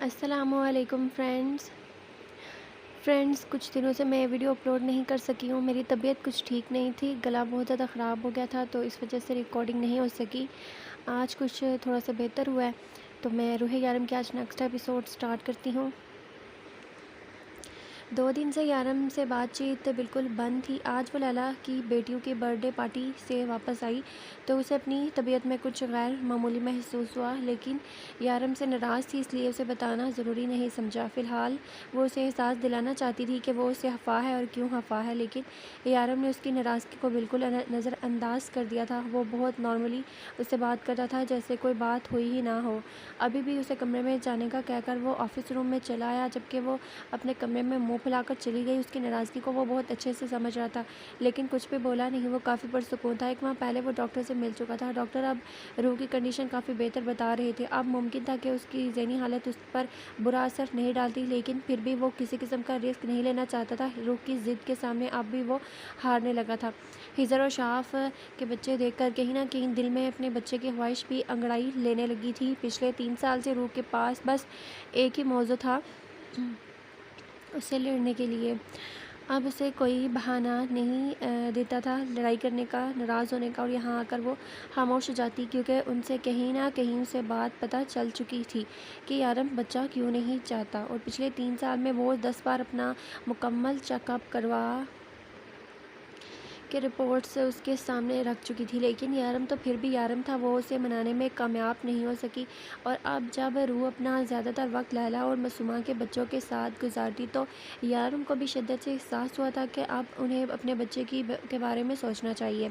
السلام علیکم فرینڈس کچھ دنوں سے میں ویڈیو اپلوڈ نہیں کر سکی ہوں. میری طبیعت کچھ ٹھیک نہیں تھی, گلا بہت زیادہ خراب ہو گیا تھا, تو اس وجہ سے ریکارڈنگ نہیں ہو سکی. آج کچھ تھوڑا سا بہتر ہوا ہے, تو میں روح یارم کے آج نیکسٹ ایپیسوڈ سٹارٹ کرتی ہوں. 2 دن سے یارم سے بات چیت بالکل بند تھی. آج وہ لیلا کی بیٹیوں کی برتھ ڈے پارٹی سے واپس آئی تو اسے اپنی طبیعت میں کچھ غیر معمولی محسوس ہوا, لیکن یارم سے ناراض تھی, اس لیے اسے بتانا ضروری نہیں سمجھا. فی الحال وہ اسے احساس دلانا چاہتی تھی کہ وہ اسے خفا ہے اور کیوں خفا ہے, لیکن یارم نے اس کی ناراضگی کو بالکل نظر انداز کر دیا تھا. وہ بہت نارملی اس سے بات کرتا تھا, جیسے کوئی بات ہوئی ہی نہ ہو. ابھی بھی اسے کمرے میں جانے کا کہہ کر وہ آفس روم میں چلا آیا, جبکہ وہ اپنے کمرے میں منہ پھیلا کر چلی گئی. اس کی ناراضگی کو وہ بہت اچھے سے سمجھ رہا تھا, لیکن کچھ بھی بولا نہیں. وہ کافی پرسکون تھا. 1 ماہ پہلے وہ ڈاکٹر سے مل چکا تھا. ڈاکٹر اب روح کی کنڈیشن کافی بہتر بتا رہے تھے. اب ممکن تھا کہ اس کی ذہنی حالت اس پر برا اثر نہیں ڈالتی, لیکن پھر بھی وہ کسی قسم کا رسک نہیں لینا چاہتا تھا. روح کی ضد کے سامنے اب بھی وہ ہارنے لگا تھا. ہزر اور شاف کے بچے دیکھ کر کہیں نہ کہیں دل میں اپنے بچے کی خواہش بھی انگڑائی لینے لگی تھی. پچھلے 3 سال سے روح کے پاس بس ایک ہی موضوع تھا اسے لڑنے کے لیے. اب اسے کوئی بہانہ نہیں دیتا تھا لڑائی کرنے کا, ناراض ہونے کا, اور یہاں آ کر وہ خاموش ہو جاتی, کیونکہ ان سے کہیں نہ کہیں اسے بات پتہ چل چکی تھی کہ یارم بچہ کیوں نہیں چاہتا. اور پچھلے 3 سال میں وہ 10 بار اپنا مکمل چیک اپ کروا کے رپورٹس اس کے سامنے رکھ چکی تھی, لیکن یارم تو پھر بھی یارم تھا. وہ اسے منانے میں کامیاب نہیں ہو سکی. اور اب جب روح اپنا زیادہ تر وقت لیلا اور معصومہ کے بچوں کے ساتھ گزارتی, تو یارم کو بھی شدت سے احساس ہوا تھا کہ اب انہیں اپنے بچے کے بارے میں سوچنا چاہیے.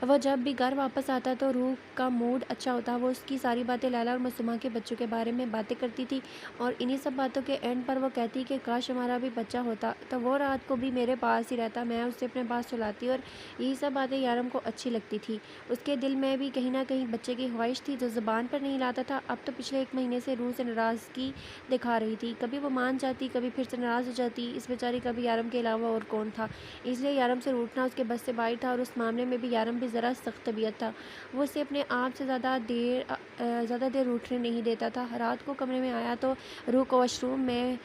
وہ جب بھی گھر واپس آتا تو روح کا موڈ اچھا ہوتا. وہ اس کی ساری باتیں لیلا اور معصومہ کے بچوں کے بارے میں باتیں کرتی تھی, اور انہی سب باتوں کے اینڈ پر وہ کہتی کہ کاش ہمارا بھی بچہ ہوتا تو وہ رات کو بھی میرے پاس ہی رہتا, میں اسے اپنے پاس سلاتی. اور یہی سب باتیں یارم کو اچھی لگتی تھی. اس کے دل میں بھی کہیں نہ کہیں بچے کی خواہش تھی, جو زبان پر نہیں لاتا تھا. اب تو پچھلے 1 مہینے سے روح سے ناراضگی دکھا رہی تھی. کبھی وہ مان جاتی, کبھی پھر سے ناراض ہو جاتی. اس بیچاری کا بھی یارم کے علاوہ اور کون تھا, اس لیے یارم سے روٹھنا اس کے بس سے باہر تھا. اور اس معاملے میں بھی یارم بھی ذرا سخت طبیعت تھا. وہ اسے اپنے آپ سے زیادہ دیر روٹھنے نہیں دیتا تھا. رات کو کمرے میں آیا تو روح کو واش روم میں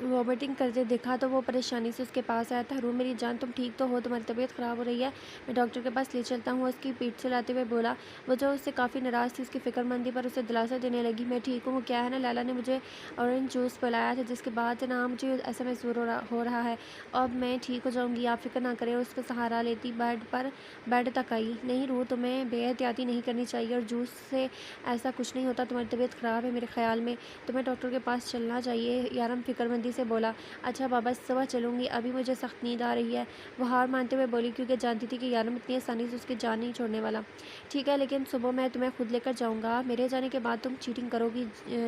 وامٹنگ کرتے دیکھا, تو وہ پریشانی سے اس کے پاس آیا تھا. روح میری جان, تم ٹھیک تو ہو؟ تمہاری طبیعت خراب ہو رہی ہے, میں ڈاکٹر کے پاس لے چلتا ہوں. اس کی پیٹھ چلاتے ہوئے بولا. وہ جو اس سے کافی ناراض تھی, اس کی فکر مندی پر اسے دلاسا دینے لگی. میں ٹھیک ہوں. وہ کیا ہے نا, لیلا نے مجھے اورنج جوس پلایا تھا, جس کے بعد نا مجھے ایسا محسوس ہو رہا ہے. اب میں ٹھیک ہو جاؤں گی, آپ فکر نہ کریں. اور اس کا سہارا لیتی بیڈ تک آئی. نہیں روح, تمہیں بے احتیاطی نہیں کرنی چاہیے, اور جوس سے ایسا کچھ نہیں ہوتا. تمہاری طبیعت خراب ہے, میرے خیال میں تمہیں ڈاکٹر کے پاس چلنا چاہیے. یارم فکر مندی سے بولا. اچھا بابا, صبح چلوں گی, ابھی مجھے سخت نیند آ رہی ہے. وہ ہار مانتے ہوئے بولی, کیونکہ جانتی تھی کہ یارم اتنی آسانی سے اس کی جان نہیں چھوڑنے والا. ٹھیک ہے, لیکن صبح میں تمہیں خود لے کر جاؤں گا. میرے جانے کے بعد تم چیٹنگ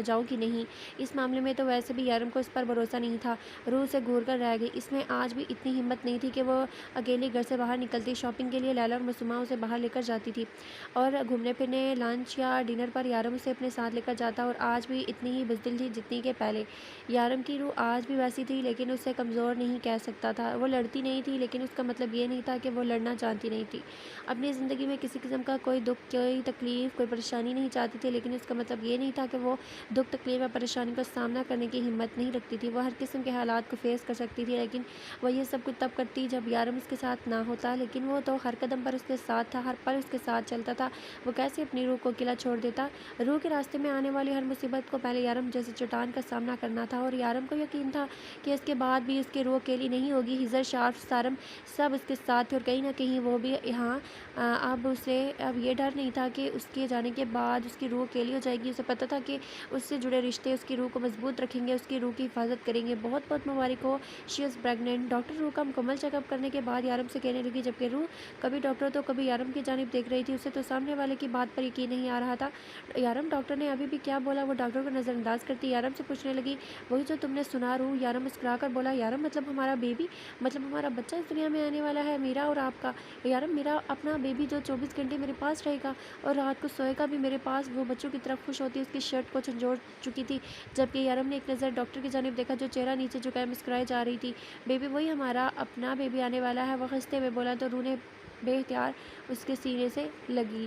جاؤ گی نہیں. اس معاملے میں تو ویسے بھی یارم کو اس پر بھروسہ نہیں تھا. روح سے گھور کر رہ گئی. اس میں آج بھی اتنی ہمت نہیں تھی کہ وہ اکیلی گھر سے باہر نکلتی. شاپنگ کے لیے لیلا اور معصومہ اسے باہر لے کر جاتی تھی, اور گھومنے پھرنے, لنچ یا ڈنر پر یارم اسے اپنے ساتھ لے کر جاتا. اور آج بھی اتنی ہی بزدل تھی جتنی کہ پہلے. یارم کی روح آج بھی ویسی تھی, لیکن اسے کمزور نہیں کہہ سکتا تھا. وہ لڑتی نہیں تھی, لیکن اس کا مطلب یہ نہیں تھا کہ وہ لڑنا چاہتی نہیں تھی. اپنی زندگی میں کسی قسم کا کوئی دکھ, کوئی تکلیف, کوئی پریشانی نہیں چاہتی تھی, لیکن اس کا مطلب یہ نہیں تھا کہ وہ دکھ, تکلیف یا پریشانی کا سامنا کرنے کی ہمت نہیں رکھتی تھی. وہ ہر قسم کے حالات کو فیس کر سکتی تھی, لیکن وہ یہ سب کچھ تب کرتی جب یارم اس کے ساتھ نہ ہوتا. لیکن وہ تو ہر قدم پر اس کے ساتھ تھا, ہر پل اس کے ساتھ چلتا تھا. وہ کیسے اپنی روح کو اکیلا چھوڑ دیتا. روح کے راستے میں آنے والی ہر مصیبت کو پہلے یارم جیسے چٹان کا سامنا کرنا تھا, اور یارم کو یقین تھا کہ اس کے بعد بھی اس کی روح اکیلی نہیں ہوگی. ہزر, شارف, سارم سب اس کے ساتھ تھے, اور کہیں نہ کہیں وہ بھی یہاں. اب یہ ڈر نہیں تھا کہ اس کے جانے کے بعد اس کی روح اکیلی ہو جائے گی. اسے پتہ تھا کہ اس سے جڑے رشتے اس کی روح کو مضبوط رکھیں گے, اس کی روح کی حفاظت کریں گے. بہت بہت مبارک ہو, شی از پریگننٹ. ڈاکٹر روح کا مکمل چیک اپ کرنے کے بعد یارم سے کہنے لگی, جبکہ روح کبھی ڈاکٹر تو کبھی یارم کی جانب دیکھ رہی تھی. اسے تو سامنے والے کی بات پر یقین نہیں آ رہا تھا. یارم, ڈاکٹر نے ابھی بھی کیا بولا؟ وہ ڈاکٹر کو نظر انداز کرتی یارم سے پوچھنے لگی. وہی جو تم نے سنا روح. یارم مسکرا کر بولا. یارم, مطلب ہمارا بیبی, مطلب ہمارا بچہ اس دنیا میں آنے والا ہے, میرا اور آپ کا. یارم, میرا اپنا بیبی جو 24 گھنٹے میرے پاس رہے گا, اور رات کو سوئے گا بھی میرے پاس. وہ بچوں کی طرف خوش ہوتی اس کی شرٹ کو جھنجھوڑ چکی تھی, جبکہ یارم نے ایک نظر ڈاکٹر کی جانب دیکھا, جو چہرہ نیچے جھکائے مسکرائے جا رہی تھی. بیبی, وہی ہمارا اپنا بیبی آنے والا ہے, وہ ہنستے ہوئے بولا. تو روح نے بے اختیار اس کے سینے سے لگی.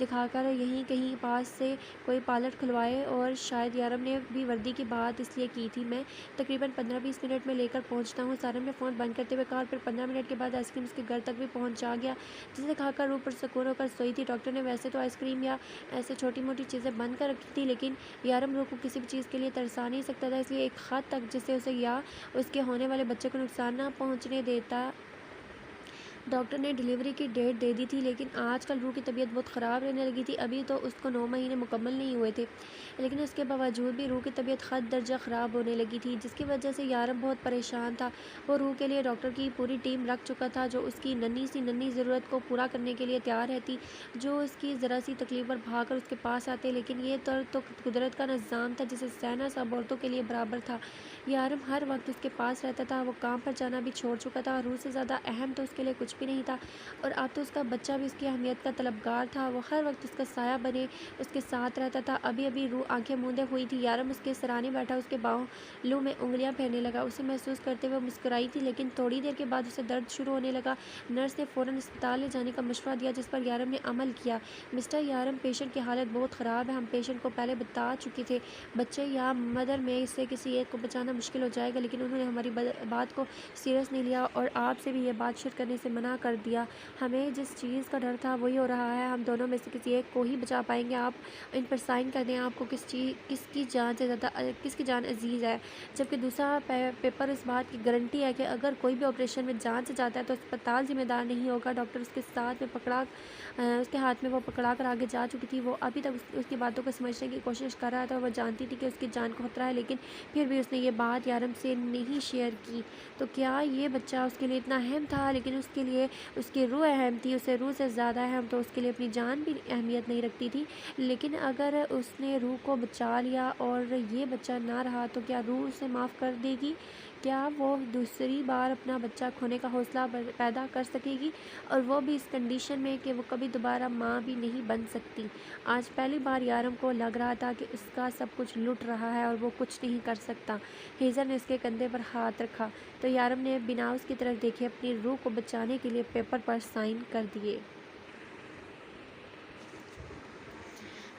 دکھا کر یہیں کہیں پاس سے کوئی پالٹ کھلوائے، اور شاید یارم نے بھی وردی کی بات اس لیے کی تھی۔ میں تقریباً 15-20 منٹ میں لے کر پہنچتا ہوں، سارم نے فون بند کرتے ہوئے کہا، اور پھر 15 منٹ کے بعد آئس کریم اس کے گھر تک بھی پہنچا گیا، جسے کھا کر روح پرسکون ہو کر سوئی تھی۔ ڈاکٹر نے ویسے تو آئس کریم یا ایسے چھوٹی موٹی چیزیں بند کر رکھی تھی، لیکن یارم روح کو کسی بھی چیز کے لیے ترسا نہیں سکتا تھا، اس لیے ایک خط تک جسے اسے یا اس کے ہونے والے بچے کو نقصان نہ پہنچنے دیتا۔ ڈاکٹر نے ڈیلیوری کی ڈیٹ دے دی تھی، لیکن آج کل روح کی طبیعت بہت خراب رہنے لگی تھی۔ ابھی تو اس کو 9 مہینے مکمل نہیں ہوئے تھے، لیکن اس کے باوجود بھی روح کی طبیعت خط درجہ خراب ہونے لگی تھی، جس کی وجہ سے یارم بہت پریشان تھا۔ وہ روح کے لیے ڈاکٹر کی پوری ٹیم رکھ چکا تھا، جو اس کی ننھی سی ضرورت کو پورا کرنے کے لیے تیار رہتی، جو اس کی ذرا سی تکلیف پر بھاگ کر اس کے پاس آتے۔ لیکن یہ تو قدرت کا نظام تھا جسے سہنا سب عورتوں کے لیے برابر تھا۔ یارم ہر وقت اس کے پاس رہتا تھا، وہ کام پر جانا بھی چھوڑ چکا تھا، اور روح سے زیادہ اہم تو اس کے لیے کچھ بھی نہیں تھا، اور اب تو اس کا بچہ بھی اس کی اہمیت کا طلبگار تھا۔ وہ ہر وقت اس کا سایہ بنے اس کے ساتھ رہتا تھا۔ ابھی روح آنکھیں موندے ہوئی تھی، یارم اس کے سرانے بیٹھا اس کے بالوں میں انگلیاں پھیرنے لگا، اسے محسوس کرتے ہوئے مسکرائی تھی، لیکن تھوڑی دیر کے بعد اسے درد شروع ہونے لگا۔ نرس نے فوراً اسپتال لے جانے کا مشورہ دیا، جس پر یارم نے عمل کیا۔ مسٹر یارم، پیشنٹ کی حالت بہت خراب ہے، ہم پیشنٹ کو پہلے بتا چکے تھے، بچے یا مدر میں سے کسی ایک کو بچانا مشکل ہو جائے گا، لیکن انہوں نے ہماری بات کو سیریس نہیں لیا اور آپ سے بھی یہ بات شیئر کرنے سے منع کر دیا۔ ہمیں جس چیز کا ڈر تھا وہی ہو رہا ہے، ہم دونوں میں سے کسی ایک کو ہی بچا پائیں گے۔ آپ ان پر سائن کر دیں، آپ کو کس کی جان عزیز ہے، جبکہ دوسرا پیپر اس بات کی گارنٹی ہے کہ اگر کوئی بھی آپریشن میں جان سے جاتا ہے تو اسپتال ذمہ دار نہیں ہوگا۔ ڈاکٹر اس کے ہاتھ میں وہ پکڑا کر آگے جا چکی تھی۔ وہ ابھی تک اس کی باتوں کو سمجھنے کی کوشش کر رہا تھا، اور وہ جانتی تھی کہ اس کی جان کو خطرہ ہے، لیکن پھر بھی اس نے یہ بات یارم سے نہیں شیئر کی۔ تو کیا یہ بچہ اس کے لیے اتنا اہم تھا؟ لیکن اس کے لیے اس کی روح اہم تھی، اسے روح سے زیادہ اہم تو اس کے لیے اپنی جان بھی اہمیت نہیں رکھتی تھی۔ لیکن اگر اس نے روح کو بچا لیا اور یہ بچہ نہ رہا تو کیا روح اسے معاف کر دے گی؟ کیا وہ دوسری بار اپنا بچہ کھونے کا حوصلہ پیدا کر سکے گی، اور وہ بھی اس کنڈیشن میں کہ وہ کبھی دوبارہ ماں بھی نہیں بن سکتی؟ آج پہلی بار یارم کو لگ رہا تھا کہ اس کا سب کچھ لٹ رہا ہے اور وہ کچھ نہیں کر سکتا۔ ہیزر نے اس کے کندھے پر ہاتھ رکھا تو یارم نے بنا اس کی طرف دیکھے اپنی روح کو بچانے کے لیے پیپر پر سائن کر دیے۔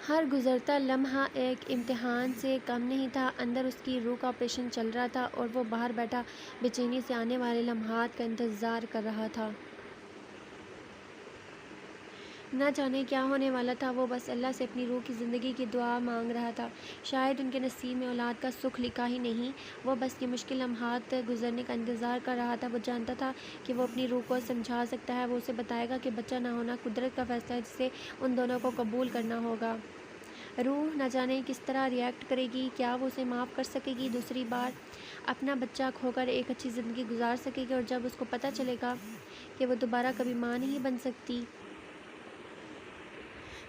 ہر گزرتا لمحہ ایک امتحان سے کم نہیں تھا۔ اندر اس کی روح کا آپریشن چل رہا تھا، اور وہ باہر بیٹھا بے چینی سے آنے والے لمحات کا انتظار کر رہا تھا۔ نہ جانے کیا ہونے والا تھا، وہ بس اللہ سے اپنی روح کی زندگی کی دعا مانگ رہا تھا۔ شاید ان کے نصیب میں اولاد کا سکھ لکھا ہی نہیں، وہ بس یہ مشکل لمحات گزرنے کا انتظار کر رہا تھا۔ وہ جانتا تھا کہ وہ اپنی روح کو سمجھا سکتا ہے، وہ اسے بتائے گا کہ بچہ نہ ہونا قدرت کا فیصلہ ہے جسے ان دونوں کو قبول کرنا ہوگا۔ روح نہ جانے کس طرح ری ایکٹ کرے گی، کیا وہ اسے معاف کر سکے گی، دوسری بار اپنا بچہ کھو کر ایک اچھی زندگی گزار سکے گی، اور جب اس کو پتہ چلے گا کہ وہ دوبارہ کبھی ماں نہیں بن سکتی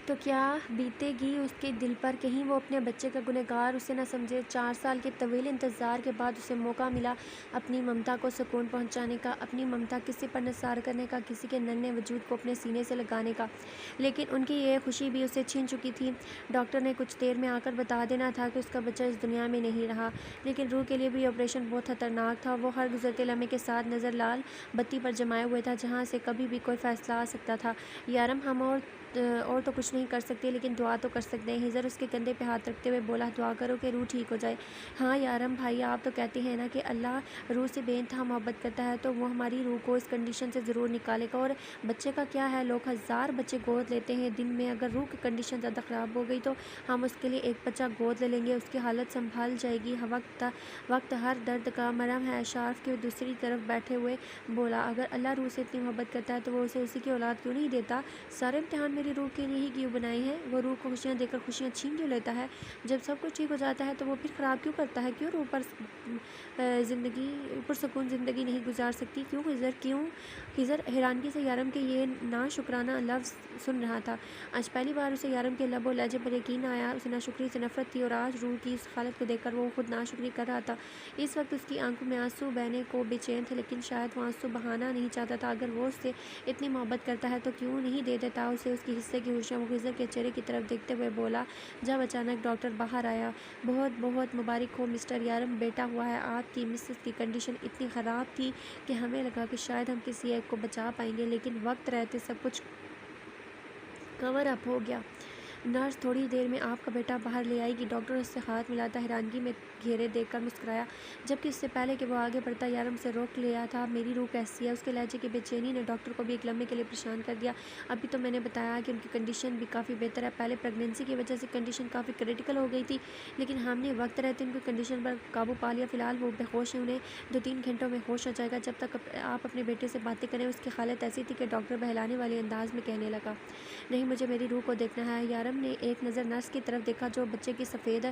تو کیا بیتے گی اس کے دل پر؟ کہیں وہ اپنے بچے کا گنہگار اسے نہ سمجھے۔ 4 سال کے طویل انتظار کے بعد اسے موقع ملا اپنی ممتا کو سکون پہنچانے کا، اپنی ممتا کسی پر نثار کرنے کا، کسی کے ننھے وجود کو اپنے سینے سے لگانے کا، لیکن ان کی یہ خوشی بھی اسے چھن چکی تھی۔ ڈاکٹر نے کچھ دیر میں آ کر بتا دینا تھا کہ اس کا بچہ اس دنیا میں نہیں رہا، لیکن روح کے لیے بھی یہ آپریشن بہت خطرناک تھا۔ وہ ہر گزرتے لمحے کے ساتھ نظر لال بتی پر جمائے ہوئے تھا، جہاں سے کبھی بھی کوئی فیصلہ آ سکتا تھا۔ یارم، ہم اور تو کچھ نہیں کر سکتے، لیکن دعا تو کر سکتے ہیں۔ ہیزر اس کے کندھے پہ ہاتھ رکھتے ہوئے بولا، دعا کرو کہ روح ٹھیک ہو جائے۔ ہاں یارم بھائی، آپ تو کہتے ہیں نا کہ اللہ روح سے بے انتہا محبت کرتا ہے، تو وہ ہماری روح کو اس کنڈیشن سے ضرور نکالے گا۔ اور بچے کا کیا ہے؟ لوگ 1000 بچے گود لیتے ہیں دن میں، اگر روح کی کنڈیشن زیادہ خراب ہو گئی تو ہم اس کے لیے ایک بچہ گود لے لیں گے، اس کی حالت سنبھل جائے گی۔ وقت ہر درد کا مرہم ہے۔ شارف کے دوسری طرف بیٹھے ہوئے بولا، اگر اللہ روح سے اتنی محبت کرتا ہے تو وہ اسے اسی کی اولاد کیوں نہیں دیتا؟ سارے امتحان میری روح کے لیے ہی کیوں بنائے ہیں؟ وہ روح کو خوشیاں دے کر خوشیاں چھین کیوں لیتا ہے؟ جب سب کچھ ٹھیک ہو جاتا ہے تو وہ پھر خراب کیوں کرتا ہے؟ کیوں روح پر سکون زندگی نہیں گزار سکتی؟ کیوں ہیزر، کیوں؟ ہیزر حیرانگی سے یارم کے یہ ناشکرانہ لفظ سن رہا تھا۔ آج پہلی بار اسے یارم کے لب و لہجے پر یقین آیا۔ اسے ناشکری سے نفرت تھی، اور آج روح کی اس حالت کو دیکھ کر وہ خود ناشکری کر رہا تھا۔ اس وقت اس کی آنکھوں میں آنسو بہنے کو بے چین تھے، لیکن شاید وہ آنسو بہانا نہیں چاہتا تھا۔ اگر وہ اس سے اتنی محبت کرتا ہے تو کیوں نہیں دے دیتا اسے اس کی حصے کی خوشیاں؟ وہ ہیزر کے چہرے کی طرف دیکھتے ہوئے بولا، جب اچانک ڈاکٹر باہر آیا۔ بہت بہت مبارک ہو مسٹر یارم، بیٹا ہوا ہے۔ آپ کی مسز کی کنڈیشن اتنی خراب تھی کہ ہمیں لگا کہ شاید ہم کسی ایک کو بچا پائیں گے، لیکن وقت رہتے سب کچھ کور اپ ہو گیا۔ نرس تھوڑی دیر میں آپ کا بیٹا باہر لے آئے گی۔ ڈاکٹر اس سے ہاتھ ملاتا حیرانگی میں گھیرے دیکھ کر مسکرایا، جبکہ اس سے پہلے کہ وہ آگے بڑھتا یارم سے روک لیا تھا۔ میری روح کیسی ہے؟ اس کے لہجے کی بے چینی نے ڈاکٹر کو بھی ایک لمحے کے لیے پریشان کر دیا۔ ابھی تو میں نے بتایا کہ ان کی کنڈیشن بھی کافی بہتر ہے۔ پہلے پریگنینسی کی وجہ سے کنڈیشن کافی کریٹیکل ہو گئی تھی، لیکن ہم نے وقت رہتے ان کی کنڈیشن پر قابو پا لیا۔ فی الحال وہ بے ہوش ہیں، انہیں 2-3 گھنٹوں میں ہوش آ جائے گا۔ جب تک آپ اپنے بیٹے سے باتیں کریں۔ اس کی حالت ایسی تھی کہ ڈاکٹر بہلانے والے انداز میں کہنے لگا، نہیں، مجھے میری روح کو دیکھنا ہے۔ یارم نے ایک نظر نرس کی طرف دیکھا جو بچے کی سفید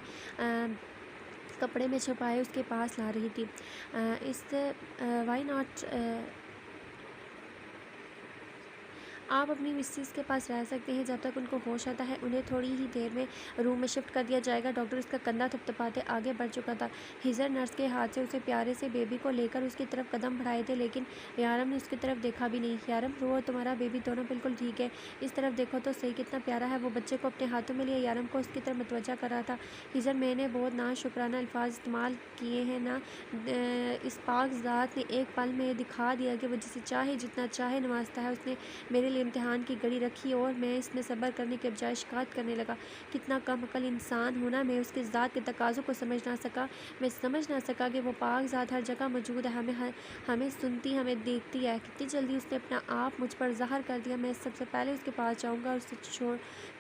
کپڑے میں چھپائے اس کے پاس لا رہی تھی۔ اس وائی ناٹ، آپ اپنی مسز کے پاس رہ سکتے ہیں جب تک ان کو ہوش آتا ہے۔ انہیں تھوڑی ہی دیر میں روم میں شفٹ کر دیا جائے گا۔ ڈاکٹر اس کا کندھا تھپتھپاتے آگے بڑھ چکا تھا۔ ہیزر نرس کے ہاتھ سے اسے پیارے سے بیبی کو لے کر اس کی طرف قدم بڑھائے تھے، لیکن یارم نے اس کی طرف دیکھا بھی نہیں۔ یارم، رو اور تمہارا بیبی دونوں بالکل ٹھیک ہے، اس طرف دیکھو تو صحیح، کتنا پیارا ہے۔ وہ بچے کو اپنے ہاتھوں میں لیے یارم کو اس کی طرف متوجہ کر رہا تھا۔ ہیزر، میں نے بہت ناشکرانہ الفاظ استعمال کیے ہیں نا؟ اس پاک ذات نے ایک پل میں دکھا دیا کہ وہ جسے چاہے جتنا چاہے نوازتا ہے۔ اس نے میرے لیے امتحان کی گھڑی رکھی اور میں اس میں صبر کرنے کے بجائے شکایت کرنے لگا۔ کتنا کم عقل انسان ہونا! میں اس کی ذات کے تقاضوں کو سمجھ نہ سکا۔ میں سمجھ نہ سکا کہ وہ پاک ذات ہر جگہ موجود ہے، ہمیں سنتی، ہمیں دیکھتی ہے۔ کتنی جلدی اس نے اپنا آپ مجھ پر ظاہر کر دیا۔ میں سب سے پہلے اس کے پاس جاؤں گا اور اس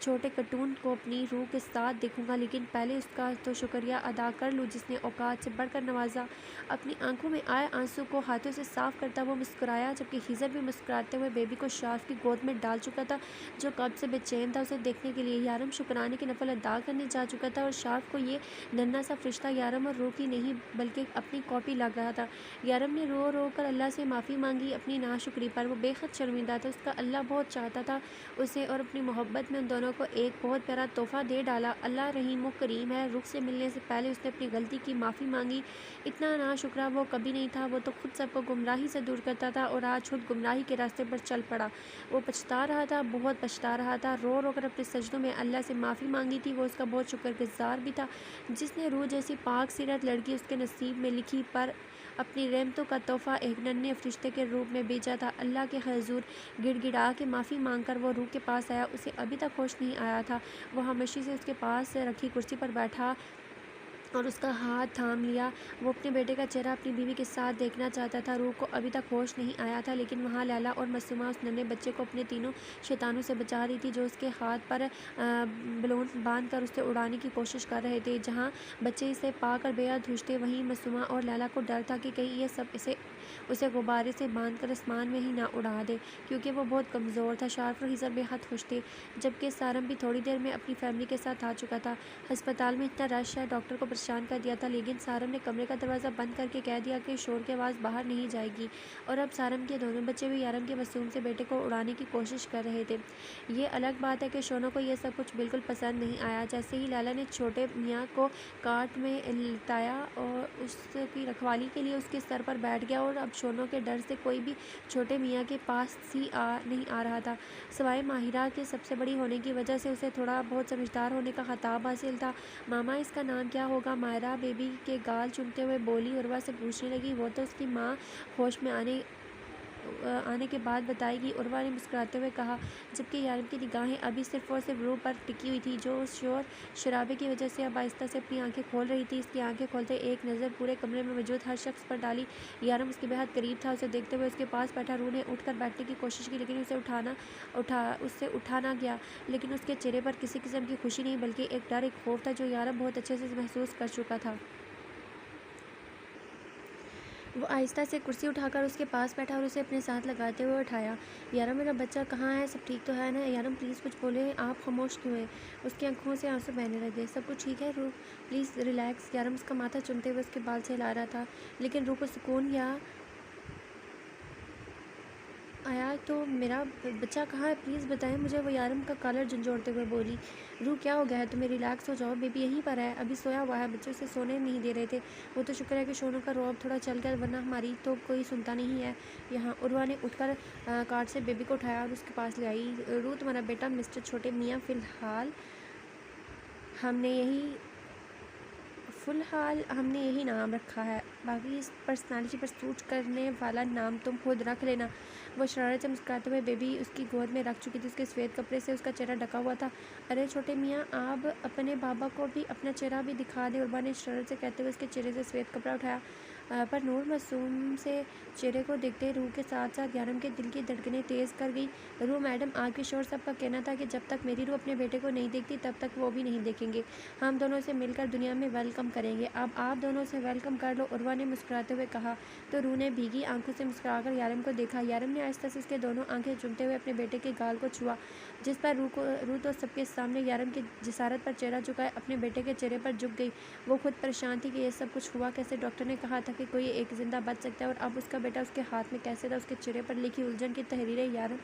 چھوٹے کٹون کو اپنی روح کے ساتھ دیکھوں گا، لیکن پہلے اس کا تو شکریہ ادا کر لوں جس نے اوقات سے بڑھ کر نوازا۔ اپنی آنکھوں میں آئے آنسو کو ہاتھوں سے صاف کرتا وہ مسکرایا، جبکہ ہیزر بھی مسکراتے ہوئے بیبی کو شارف کی گود میں ڈال چکا تھا جو کب سے بے چین تھا اسے دیکھنے کے لیے۔ یارم شکرانے کی نفل ادا کرنے جا چکا تھا اور شارف کو یہ ننھا سا فرشتہ یارم اور روح کی نہیں بلکہ اپنی کاپی لگ رہا تھا۔ یارم نے رو رو کر اللہ سے معافی مانگی اپنی ناشکری پر۔ وہ بے حد شرمندہ تھا۔ اس کا اللہ بہت چاہتا تھا اسے اور اپنی محبت میں ان دونوں کو ایک بہت پیارا تحفہ دے ڈالا۔ اللہ رحیم و کریم ہے۔ رخ سے ملنے سے پہلے اس نے اپنی غلطی کی معافی مانگی۔ اتنا ناشکرا وہ کبھی نہیں تھا۔ وہ تو خود سب کو گمراہی سے دور کرتا تھا اور آج خود گمراہی کے راستے پر چل پڑا۔ وہ پچھتا رہا تھا، بہت پچھتا رہا تھا۔ رو رو کر اپنے سجدوں میں اللہ سے معافی مانگی تھی۔ وہ اس کا بہت شکر گزار بھی تھا جس نے روح جیسی پاک سیرت لڑکی اس کے نصیب میں لکھی پر اپنی رحمتوں کا تحفہ ایک ننھے فرشتے کے روپ میں بھیجا تھا۔ اللہ کے حضور گڑ گڑا کے معافی مانگ کر وہ روح کے پاس آیا۔ اسے ابھی تک ہوش نہیں آیا تھا۔ وہ خاموشی سے اس کے پاس رکھی کرسی پر بیٹھا اور اس کا ہاتھ تھام لیا۔ وہ اپنے بیٹے کا چہرہ اپنی بیوی کے ساتھ دیکھنا چاہتا تھا۔ روح کو ابھی تک ہوش نہیں آیا تھا، لیکن وہاں لیلا اور معصومہ اس ننھے بچے کو اپنے تینوں شیطانوں سے بچا رہی تھی جو اس کے ہاتھ پر بلون باندھ کر اسے اڑانے کی کوشش کر رہے تھے۔ جہاں بچے اسے پا کر بے حد خوش تھے، وہیں معصومہ اور لیلا کو ڈر تھا کہ کہیں یہ سب اسے غبارے سے باندھ کر آسمان میں ہی نہ اڑا دے، کیونکہ وہ بہت کمزور تھا۔ شارف اور ہیزر بے حد خوش تھے، جبکہ سارم بھی تھوڑی دیر میں اپنی فیملی کے ساتھ آ چکا تھا۔ ہسپتال میں اتنا رش ہے، ڈاکٹر کو پریشان کر دیا تھا، لیکن سارم نے کمرے کا دروازہ بند کر کے کہہ دیا کہ شور کی آواز باہر نہیں جائے گی، اور اب سارم کے دونوں بچے بھی یارم کے معصوم سے بیٹے کو اڑانے کی کوشش کر رہے تھے۔ یہ الگ بات ہے کہ شونوں کو یہ سب کچھ بالکل پسند نہیں آیا۔ جیسے ہی لیلا نے چھوٹے میاں کو کارٹ میں لٹایا اور اس کی رکھوالی کے لیے اس کے سر پر بیٹھ گیا، اور اب شونوں کے ڈر سے کوئی بھی چھوٹے میاں کے پاس ہی نہیں آ رہا تھا، سوائے ماہرہ کے سب سے بڑی ہونے کی وجہ سے اسے تھوڑا بہت سمجھدار ہونے کا خطاب حاصل تھا۔ ماما، اس کا نام کیا ہوگا؟ ماہرہ بیبی کے گال چومتے ہوئے بولی۔ عروہ سے پوچھنے لگی، وہ تو اس کی ماں ہوش میں آنے کے بعد بتائے گی، عروہ نے مسکراتے ہوئے کہا، جبکہ یارم کی نگاہیں ابھی صرف اور صرف روح پر ٹکی ہوئی تھی جو اس شور شرابے کی وجہ سے اب آہستہ سے اپنی آنکھیں کھول رہی تھی۔ اس کی آنکھیں کھولتے ایک نظر پورے کمرے میں موجود ہر شخص پر ڈالی۔ یارم اس کے بے حد قریب تھا، اسے دیکھتے ہوئے اس کے پاس بیٹھا۔ روح نے اٹھ کر بیٹھنے کی کوشش کی، لیکن اسے اٹھا نہ گیا، لیکن اس کے چہرے پر کسی قسم کی خوشی نہیں بلکہ ایک ڈر، ایک خوف تھا جو یارم بہت اچھے سے محسوس کر چکا تھا۔ وہ آہستہ سے کرسی اٹھا کر اس کے پاس بیٹھا اور اسے اپنے ساتھ لگاتے ہوئے اٹھایا۔ یارم، میرا بچہ کہاں ہے؟ سب ٹھیک تو ہے نا؟ یارم پلیز کچھ بولے، آپ خاموش کیوں ہیں؟ اس کی آنکھوں سے آنسو بہنے لگے۔ سب کچھ ٹھیک ہے روح، پلیز ریلیکس۔ یارم اس کا ماتھا چومتے ہوئے اس کے بال سے ہلا رہا تھا، لیکن روح کو سکون آیا تو میرا بچہ کہاں ہے؟ پلیز بتائیں مجھے، وہ یارم کا کالر جھنجھوڑتے ہوئے بولی۔ روح، کیا ہو گیا ہے تمہیں؟ ریلیکس ہو جاؤ، بیبی یہیں پر ہے، ابھی سویا ہوا ہے، بچے اسے سونے نہیں دے رہے تھے۔ وہ تو شکر ہے کہ شونوں کا رعب تھوڑا چل گیا، ورنہ ہماری تو کوئی سنتا نہیں ہے یہاں۔ عروہ نے اٹھ کر کارٹ سے بیبی کو اٹھایا اور اس کے پاس لے آئی۔ روح، تمہارا بیٹا مسٹر چھوٹے میاں فی فی الحال ہم نے یہی نام رکھا ہے، باقی اس پرسنالٹی پر سوٹ کرنے والا نام تم خود رکھ لینا۔ وہ شرارت سے مسکراتے ہوئے بیبی اس کی گود میں رکھ چکی تھی، اس کے سفید کپڑے سے اس کا چہرہ ڈھکا ہوا تھا۔ ارے چھوٹے میاں، آپ اپنے بابا کو بھی اپنا چہرہ بھی دکھا دیں، عربا نے شرارت سے کہتے ہوئے اس کے چہرے سے سفید کپڑا اٹھایا۔ پر نور معصوم سے چہرے کو دیکھتے روح کے ساتھ ساتھ یارم کے دل کی دھڑکنیں تیز کر گئی۔ روح میڈم، آپ کے شوہر صاحب کا کہنا تھا کہ جب تک میری روح اپنے بیٹے کو نہیں دیکھتی تب تک وہ بھی نہیں دیکھیں گے۔ ہم دونوں سے مل کر دنیا میں ویلکم کریں گے۔ اب آپ دونوں سے ویلکم کر لو، عروہ نے مسکراتے ہوئے کہا۔ تو روح نے بھیگی آنکھوں سے مسکرا کر یارم کو دیکھا۔ یارم نے آہستہ سے اس کے دونوں آنکھیں چومتے ہوئے اپنے بیٹے کے گال کو چھوا، جس پر روح تو سب کے سامنے یارم کی جسارت پر چہرہ جھکائے اپنے بیٹے کے چہرے پر جھک گئی۔ وہ خود پریشان تھی کہ یہ سب کچھ ہوا کیسے۔ ڈاکٹر نے کہا تھا کہ کوئی ایک زندہ بچ سکتا ہے، اور اب اس کا بیٹا اس کے ہاتھ میں کیسے تھا؟ اس کے چہرے پر لکھی الجھن کی تحریریں یارم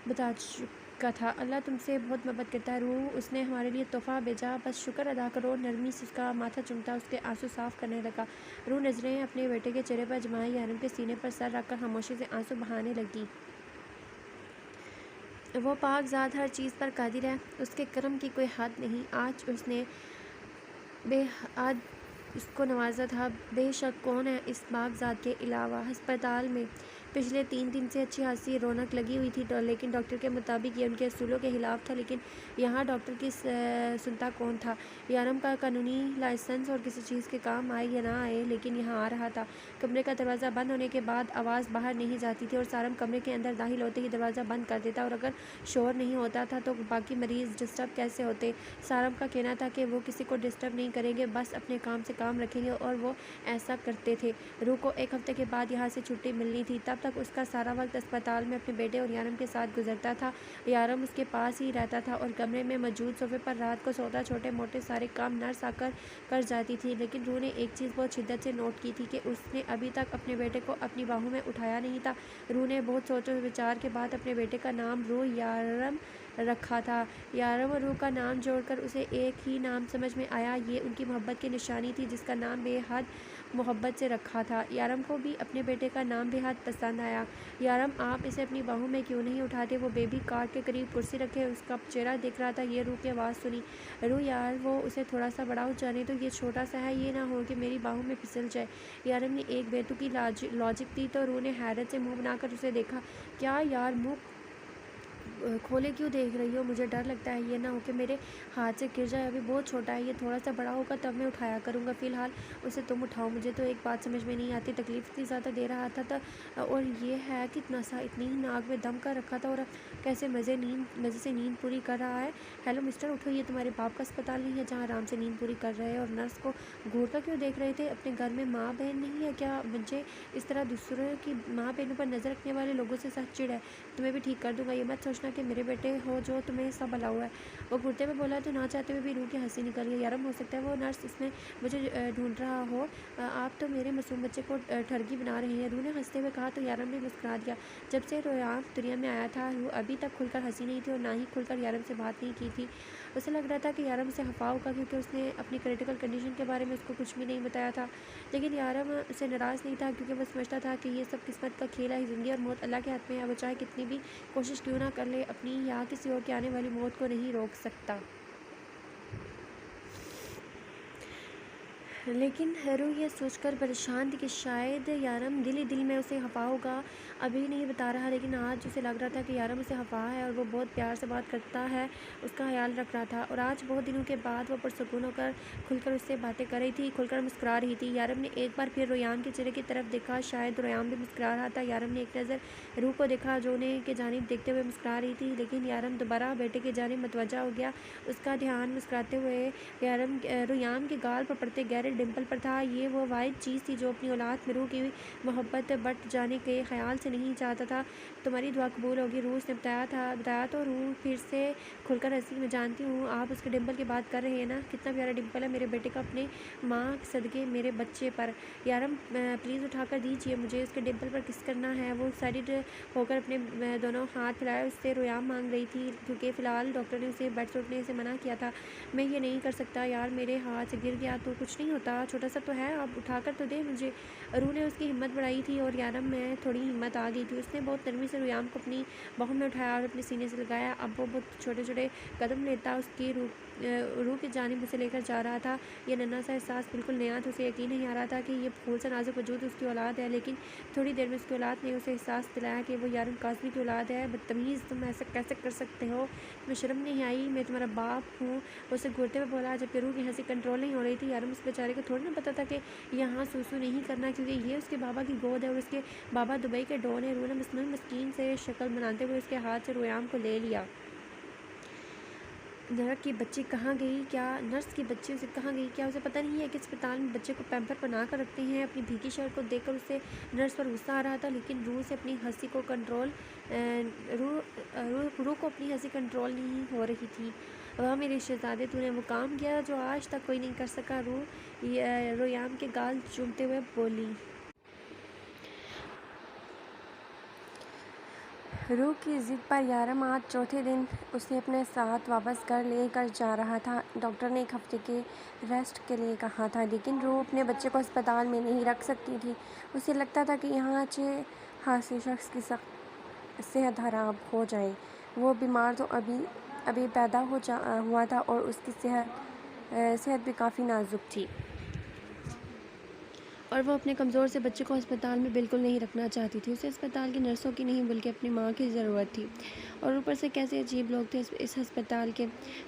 بتا چکا تھا۔ اللہ تم سے بہت محبت کرتا ہے روح، اس نے ہمارے لیے تحفہ بھیجا، بس شکر ادا کرو۔ نرمی سے اس کا ماتھا چومتا اس کے آنسو صاف کرنے لگا۔ روح نظریں اپنے بیٹے کے چہرے پر جمائے یارم کے سینے پر سر رکھ کر خاموشی سے آنسو بہانے لگی۔ وہ پاک ذات ہر چیز پر قادر ہے، اس کے کرم کی کوئی حد نہیں۔ آج اس نے بے حد اس کو نوازا تھا، بے شک کون ہے اس پاک ذات کے علاوہ۔ ہسپتال میں پچھلے 3 دن سے اچھی خاصی رونق لگی ہوئی تھی، لیکن ڈاکٹر کے مطابق یہ ان کے اصولوں کے خلاف تھا۔ لیکن یہاں ڈاکٹر کی سنتا کون تھا؟ یارم کا قانونی لائسنس اور کسی چیز کے کام آئے یا نہ آئے، لیکن یہاں آ رہا تھا۔ کمرے کا دروازہ بند ہونے کے بعد آواز باہر نہیں جاتی تھی، اور سارم کمرے کے اندر داخل ہوتے ہی دروازہ بند کر دیتا، اور اگر شور نہیں ہوتا تھا تو باقی مریض ڈسٹرب کیسے ہوتے؟ سارم کا کہنا تھا کہ وہ کسی کو ڈسٹرب نہیں کریں گے، بس اپنے کام سے کام رکھیں گے، اور وہ ایسا کرتے تھے۔ روح کو 1 ہفتے کے بعد یہاں سے چھٹی ملنی تھی، تب تک اس کا سارا وقت اسپتال میں اپنے بیٹے اور یارم کے ساتھ گزرتا تھا۔ یارم اس کے پاس ہی رہتا تھا اور کمرے میں موجود صوفے پر رات کو سوتا۔ چھوٹے موٹے سارے کام نرس آ کر جاتی تھی، لیکن روح نے ایک چیز بہت شدت سے نوٹ کی تھی کہ اس نے ابھی تک اپنے بیٹے کو اپنی باہوں میں اٹھایا نہیں تھا۔ روح نے بہت سوچ و وچار کے بعد اپنے بیٹے کا نام روح یارم رکھا تھا۔ یارم اور روح کا نام جوڑ کر اسے ایک ہی نام سمجھ میں آیا۔ یہ ان کی محبت کی نشانی تھی، جس کا نام بے حد محبت سے رکھا تھا۔ یارم کو بھی اپنے بیٹے کا نام بے حد پسند آیا۔ یارم، آپ اسے اپنی باہوں میں کیوں نہیں اٹھاتے؟ وہ بیبی کاٹ کے قریب کرسی رکھے اس کا چہرہ دیکھ رہا تھا۔ یہ روح کی آواز سنی۔ روح یار، وہ اسے تھوڑا سا بڑا ہو جانے دو، یہ چھوٹا سا ہے، یہ نہ ہو کہ میری باہوں میں پھسل جائے۔ یارم نے ایک بیتوکی لاجک دی تو روح نے حیرت سے منہ بنا کر اسے دیکھا۔ کیا یار، منہ کھولے کیوں دیکھ رہی ہو؟ مجھے ڈر لگتا ہے یہ نہ ہو کہ میرے ہاتھ سے گر جائے، ابھی بہت چھوٹا ہے، یہ تھوڑا سا بڑا ہوگا تب میں اٹھایا کروں گا، فی الحال اسے تم اٹھاؤ۔ مجھے تو ایک بات سمجھ میں نہیں آتی، تکلیف اتنی زیادہ دے رہا تھا اور یہ ہے کہ اتنی ہی ناک میں دم کر رکھا تھا، اور کیسے مزے سے نیند پوری کر رہا ہے۔ ہیلو مسٹر، اٹھو، یہ تمہارے باپ کا اسپتال نہیں ہے جہاں آرام سے نیند پوری کر رہے اور نرس کو گھور کر کیوں دیکھ رہے تھے؟ اپنے گھر میں ماں بہن نہیں ہے کیا؟ مجھے اس طرح دوسروں کی ماں بہنوں پر نظر رکھنے والے لوگوں سے سخت چڑ ہے۔ تمہیں بھی ٹھیک کر دوں گا، یہ مت سوچنا کہ میرے بیٹے ہو جو تمہیں سب بلا ہوا ہے۔ وہ گھرتے ہوئے بولا تو نہ چاہتے ہوئے بھی روح کی ہنسی نکل گئی۔ یارم، ہو سکتا ہے وہ نرس اس میں مجھے ڈھونڈ رہا ہو، آپ تو میرے معصوم بچے کو ٹھرگی بنا رہے ہیں، روح نے ہنستے ہوئے کہا۔ تو یارم نے مسکرا دیا۔ جب سے ریان دنیا میں آیا تھا روح ابھی تک کھل کر ہنسی نہیں تھی اور نہ ہی کھل کر یارم سے بات نہیں کی تھی۔ اسے لگ رہا تھا کہ یارم اسے خفا ہوگا کیونکہ اس نے اپنی کریٹیکل کنڈیشن کے بارے میں اس کو کچھ بھی نہیں بتایا تھا، لیکن یارم اسے ناراض نہیں تھا کیونکہ وہ سمجھتا تھا کہ یہ سب قسمت کا کھیل ہے، زندگی اور موت اللہ کے ہاتھ میں ہے، وہ چاہے کتنی بھی کوشش کیوں نہ کر لے اپنی یا کسی اور کی آنے والی موت کو نہیں روک سکتا۔ لیکن روح یہ سوچ کر پریشان تھی کہ شاید یارم دل ہی دل میں اسے خفا ہوگا، ابھی نہیں بتا رہا، لیکن آج اسے لگ رہا تھا کہ یارم اسے خفا ہے اور وہ بہت پیار سے بات کرتا ہے، اس کا خیال رکھ رہا تھا، اور آج بہت دنوں کے بعد وہ پرسکون ہو کر کھل کر اس سے باتیں کر رہی تھی، کھل کر مسکرا رہی تھی۔ یارم نے ایک بار پھر ریان کے چہرے کی طرف دیکھا، شاید ریان بھی مسکرا رہا تھا۔ یارم نے ایک نظر روح کو دیکھا جو انہیں کی جانب دیکھتے ہوئے مسکرا رہی تھی، لیکن یارم دوبارہ بیٹے کی جانب متوجہ ہو گیا، اس کا دھیان مسکراتے ہوئے ریان کے گال پر پڑتے گہرے ڈمپل پر تھا۔ یہ وہ واحد چیز تھی جو اپنی اولاد میں روح کی محبت بٹ جانے کے خیال سے نہیں چاہتا تھا۔ تمہاری دعا قبول ہوگی، روح نے بتایا تو روح پھر سے کھل کر ہنسی۔ میں جانتی ہوں آپ اس کے ڈمپل کی بات کر رہے ہیں نا، کتنا پیارا ڈمپل ہے میرے بیٹے کا اپنے ماں صدقے میرے بچے پر۔ یارم پلیز اٹھا کر دیجیے، مجھے اس کے ڈمپل پر کس کرنا ہے۔ وہ ایکسائٹڈ ہو کر اپنے دونوں ہاتھ پھیلائے، اس سے رویام مانگ رہی تھی کیونکہ فی الحال ڈاکٹر نے اسے بیڈ سے اٹھنے سے منع کیا تھا۔ میں یہ نہیں کر سکتا یار، میرے ہاتھ سے گر گیا تو کچھ نہیں ہوتا، چھوٹا سا تو ہے، آپ اٹھا کر تو دیں مجھے۔ روح نے اس کی ہمت بڑھائی تھی اور یارم میں تھوڑی ہمت آ گئی تھی، اس نے بہت نرمی سے ریان کو اپنی باہوں میں اٹھایا اور اپنے سینے سے لگایا۔ اب وہ بہت چھوٹے چھوٹے قدم لیتا اس کی روح روح کی جانب اسے لے کر جا رہا تھا۔ یہ ننھا سا احساس بالکل نیا تھا، اسے یقین نہیں آ رہا تھا کہ یہ پھول سا نازک وجود اس کی اولاد ہے، لیکن تھوڑی دیر میں اس کی اولاد نے اسے احساس دلایا کہ وہ یارم کاظمی کی اولاد ہے۔ بدتمیز، تم ایسا کیسے کر سکتے ہو؟ تمہیں شرم نہیں آئی؟ میں تمہارا باپ ہوں، اسے گھورتے ہوئے بولا، جبکہ روح کی ہنسی کنٹرول نہیں ہو رہی تھی۔ یارم اس بیچارے کو تھوڑی نہ پتا تھا کہ یہاں سوسو نہیں کرنا، کیونکہ یہ اس کے بابا کی گود ہے اور اس کے بابا دبئی کے ڈون ہیں۔ روح نے مصنوعی مسکین سے شکل بناتے ہوئے اس کے ہاتھ سے رویام کو لے لیا۔ نرس کی بچی کہاں گئی؟ اسے کہاں گئی؟ کیا اسے پتہ نہیں ہے کہ اسپتال میں بچے کو پیمپر بنا کر رکھتے ہیں؟ اپنی بھیگی شرٹ کو دیکھ کر اسے نرس پر غصہ آ رہا تھا، لیکن روح کو اپنی ہنسی کنٹرول نہیں ہو رہی تھی۔ واہ میرے شہزادے، تو نے وہ کام کیا جو آج تک کوئی نہیں کر سکا، روح رویام کے گال چومتے ہوئے بولی۔ روح کی ضد پر یارم آج چوتھے دن اسے اپنے ساتھ واپس گھر لے کر جا رہا تھا۔ ڈاکٹر نے 1 ہفتے کے ریسٹ کے لیے کہا تھا، لیکن روح اپنے بچے کو ہسپتال میں نہیں رکھ سکتی تھی۔ اسے لگتا تھا کہ یہاں اچھے خاصے شخص کی صحت خراب ہو جائے۔ وہ بیمار تو ابھی پیدا ہوا تھا اور اس کی صحت بھی کافی نازک تھی، اور وہ اپنے کمزور سے بچے کو ہسپتال میں بالکل نہیں رکھنا چاہتی تھی۔ اسے ہسپتال کی نرسوں کی نہیں بلکہ اپنی ماں کی ضرورت تھی، اور اوپر سے کیسے عجیب لوگ تھے اس ہسپتال کے۔